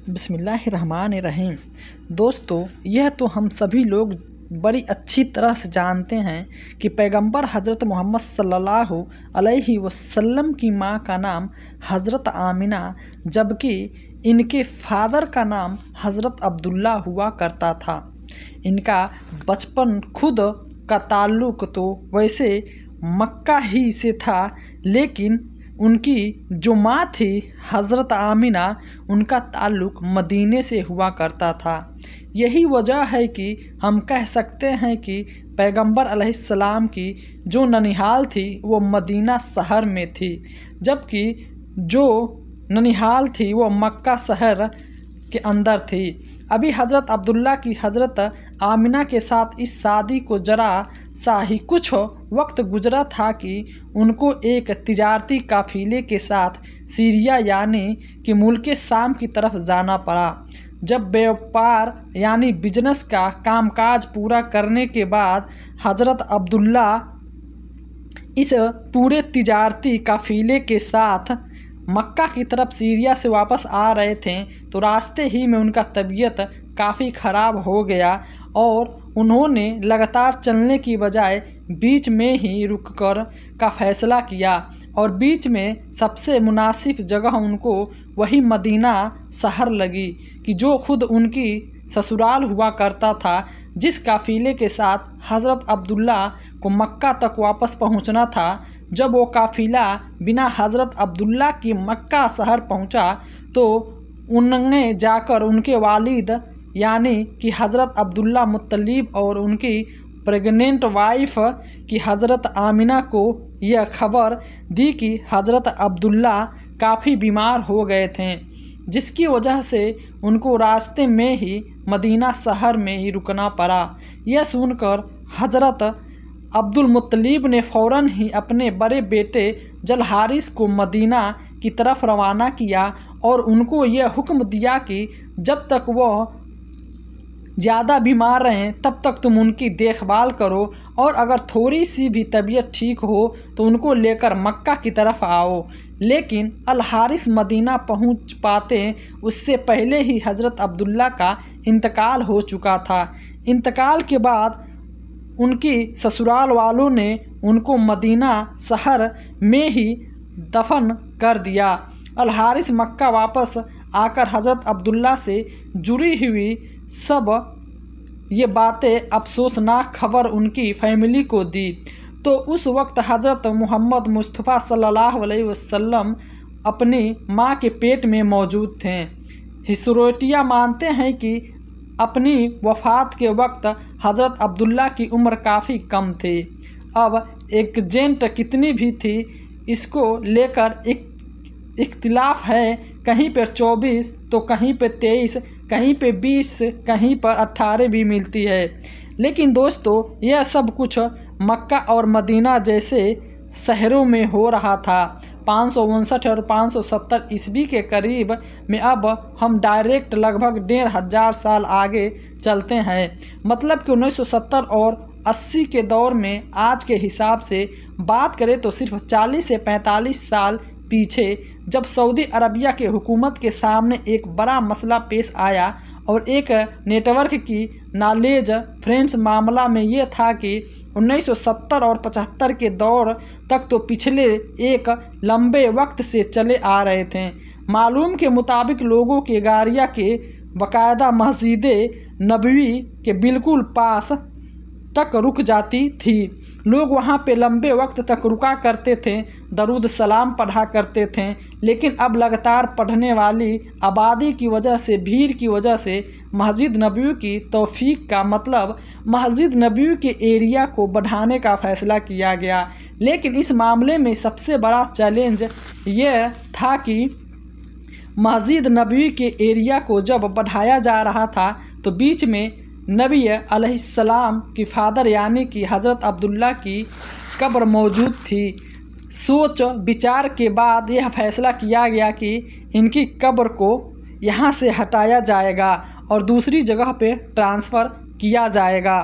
बिस्मिल्लाहिर्रहमानिर्रहीम। दोस्तों, यह तो हम सभी लोग बड़ी अच्छी तरह से जानते हैं कि पैगंबर हज़रत मोहम्मद सल्लल्लाहु अलैहि वसल्लम की माँ का नाम हज़रत आमिना, जबकि इनके फादर का नाम हज़रत अब्दुल्ला हुआ करता था। इनका बचपन खुद का ताल्लुक़ तो वैसे मक्का ही से था, लेकिन उनकी जो माँ थी हज़रत आमिना, उनका ताल्लुक़ मदीने से हुआ करता था। यही वजह है कि हम कह सकते हैं कि पैगंबर अलैहिस्सलाम की जो ननिहाल थी वो मदीना शहर में थी, जबकि जो ननिहाल थी वो मक्का शहर के अंदर थी। अभी हज़रत अब्दुल्ला की हज़रत आमिना के साथ इस शादी को जरा सा ही कुछ वक्त गुजरा था कि उनको एक तिजारती काफ़िले के साथ सीरिया यानी कि मुल्क शाम की तरफ जाना पड़ा। जब व्यापार यानी बिजनेस का कामकाज पूरा करने के बाद हज़रत अब्दुल्ला इस पूरे तिजारती काफ़िले के साथ मक्का की तरफ सीरिया से वापस आ रहे थे, तो रास्ते ही में उनका तबीयत काफ़ी ख़राब हो गया और उन्होंने लगातार चलने की बजाय बीच में ही रुककर का फ़ैसला किया और बीच में सबसे मुनासिब जगह उनको वही मदीना शहर लगी कि जो खुद उनकी ससुराल हुआ करता था। जिस काफ़िले के साथ हज़रत अब्दुल्ला को मक्का तक वापस पहुंचना था, जब वो काफ़िला बिना हज़रत अब्दुल्ला की मक्का शहर पहुंचा, तो उन्होंने जाकर उनके वालिद यानी कि हज़रत अब्दुल्ला मुत्तलिब और उनकी प्रेग्नेंट वाइफ की हज़रत आमिना को यह खबर दी कि हज़रत अब्दुल्ला काफ़ी बीमार हो गए थे, जिसकी वजह से उनको रास्ते में ही मदीना शहर में ही रुकना पड़ा। यह सुनकर हज़रत अब्दुल मुत्तलिब ने फ़ौरन ही अपने बड़े बेटे जल हारिस को मदीना की तरफ रवाना किया और उनको यह हुक्म दिया कि जब तक वह ज़्यादा बीमार रहें तब तक तुम उनकी देखभाल करो और अगर थोड़ी सी भी तबीयत ठीक हो तो उनको लेकर मक्का की तरफ आओ। लेकिन अल हारिस मदीना पहुंच पाते उससे पहले ही हज़रत अब्दुल्ला का इंतकाल हो चुका था। इंतकाल के बाद उनकी ससुराल वालों ने उनको मदीना शहर में ही दफन कर दिया। अल हारिस मक्का वापस आकर हज़रत अब्दुल्ला से जुड़ी हुई सब ये बातें अफसोसनाक खबर उनकी फैमिली को दी, तो उस वक्त हज़रत मोहम्मद मुस्तफ़ा सल्लल्लाहु अलैहि वसल्लम अपनी माँ के पेट में मौजूद थे। हिस्टोरिया मानते हैं कि अपनी वफ़ात के वक्त हज़रत अब्दुल्ला की उम्र काफ़ी कम थी। अब एजेंट कितनी भी थी इसको लेकर इख्तिलाफ है, कहीं पर 24 तो कहीं पर 23, कहीं पे 20, कहीं पर 18 भी मिलती है। लेकिन दोस्तों, यह सब कुछ मक्का और मदीना जैसे शहरों में हो रहा था 559 और 570 ईस्वी के करीब में। अब हम डायरेक्ट लगभग 1500 साल आगे चलते हैं, मतलब कि 1970 और 80 के दौर में आज के हिसाब से बात करें तो सिर्फ 40 से 45 साल पीछे, जब सऊदी अरबिया के हुकूमत के सामने एक बड़ा मसला पेश आया और एक नेटवर्क की नॉलेज फ्रेंड्स मामला में ये था कि 1970 और 75 के दौर तक तो पिछले एक लंबे वक्त से चले आ रहे थे। मालूम के मुताबिक लोगों के गाड़ियाँ के बाकायदा मस्जिद नबवी के बिल्कुल पास तक रुक जाती थी। लोग वहाँ पे लंबे वक्त तक रुका करते थे, दरूद सलाम पढ़ा करते थे। लेकिन अब लगातार पढ़ने वाली आबादी की वजह से, भीड़ की वजह से मस्जिद नबवी की तौफीक का मतलब मस्जिद नबवी के एरिया को बढ़ाने का फ़ैसला किया गया। लेकिन इस मामले में सबसे बड़ा चैलेंज यह था कि मस्जिद नबवी के एरिया को जब बढ़ाया जा रहा था तो बीच में नबी अलैहिस्सलाम की फादर यानी कि हज़रत अब्दुल्ला की कब्र मौजूद थी। सोच विचार के बाद यह फैसला किया गया कि इनकी कब्र को यहाँ से हटाया जाएगा और दूसरी जगह पे ट्रांसफ़र किया जाएगा।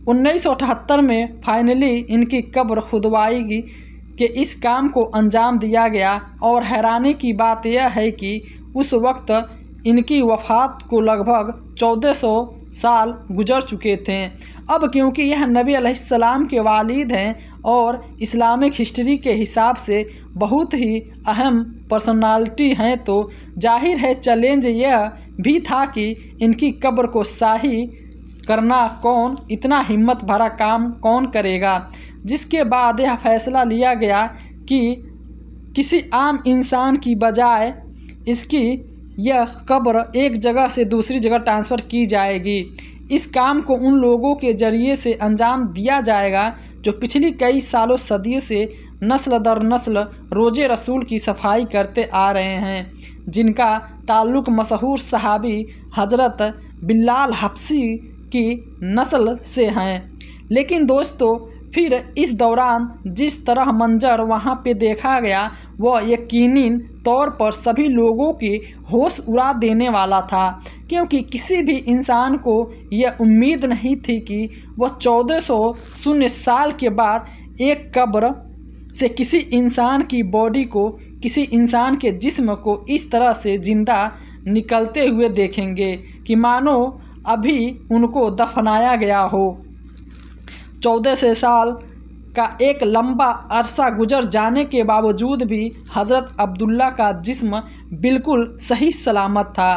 1978 में फाइनली इनकी कब्र खुदवाई कि इस काम को अंजाम दिया गया। और हैरानी की बात यह है कि उस वक्त इनकी वफ़ात को लगभग 1400 साल गुजर चुके थे। अब क्योंकि यह नबी अलैहिस्सलाम के वालिद हैं और इस्लामिक हिस्ट्री के हिसाब से बहुत ही अहम पर्सनालिटी हैं, तो जाहिर है चैलेंज यह भी था कि इनकी कब्र को शाही करना इतना हिम्मत भरा काम कौन करेगा। जिसके बाद यह फैसला लिया गया कि किसी आम इंसान की बजाय इसकी यह कब्र एक जगह से दूसरी जगह ट्रांसफ़र की जाएगी। इस काम को उन लोगों के ज़रिए से अंजाम दिया जाएगा जो पिछली कई सालों सदियों से नस्ल दर नस्ल रोज़े रसूल की सफाई करते आ रहे हैं, जिनका ताल्लुक़ मशहूर सहाबी हज़रत बिलाल हबशी की नस्ल से हैं। लेकिन दोस्तों, फिर इस दौरान जिस तरह मंजर वहाँ पे देखा गया वह यकीनन तौर पर सभी लोगों के होश उड़ा देने वाला था, क्योंकि किसी भी इंसान को यह उम्मीद नहीं थी कि वह 1400 साल के बाद एक कब्र से किसी इंसान की बॉडी को, किसी इंसान के जिस्म को इस तरह से ज़िंदा निकलते हुए देखेंगे कि मानो अभी उनको दफनाया गया हो। 1400 साल का एक लंबा अरसा गुजर जाने के बावजूद भी हज़रत अब्दुल्ला का जिस्म बिल्कुल सही सलामत था।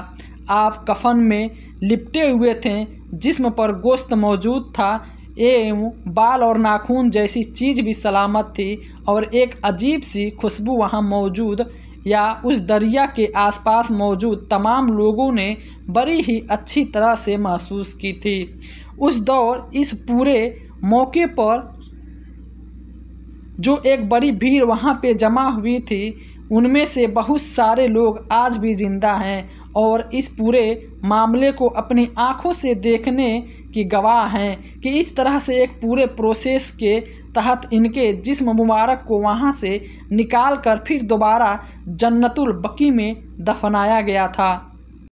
आप कफन में लिपटे हुए थे, जिस्म पर गोश्त मौजूद था एवं बाल और नाखून जैसी चीज़ भी सलामत थी, और एक अजीब सी खुशबू वहाँ मौजूद या उस दरिया के आसपास मौजूद तमाम लोगों ने बड़ी ही अच्छी तरह से महसूस की थी। उस दौर इस पूरे मौके पर जो एक बड़ी भीड़ वहाँ पे जमा हुई थी, उनमें से बहुत सारे लोग आज भी ज़िंदा हैं और इस पूरे मामले को अपनी आँखों से देखने की गवाह हैं कि इस तरह से एक पूरे प्रोसेस के तहत इनके जिस्म मुबारक को वहाँ से निकाल कर फिर दोबारा जन्नतुल बकी में दफनाया गया था।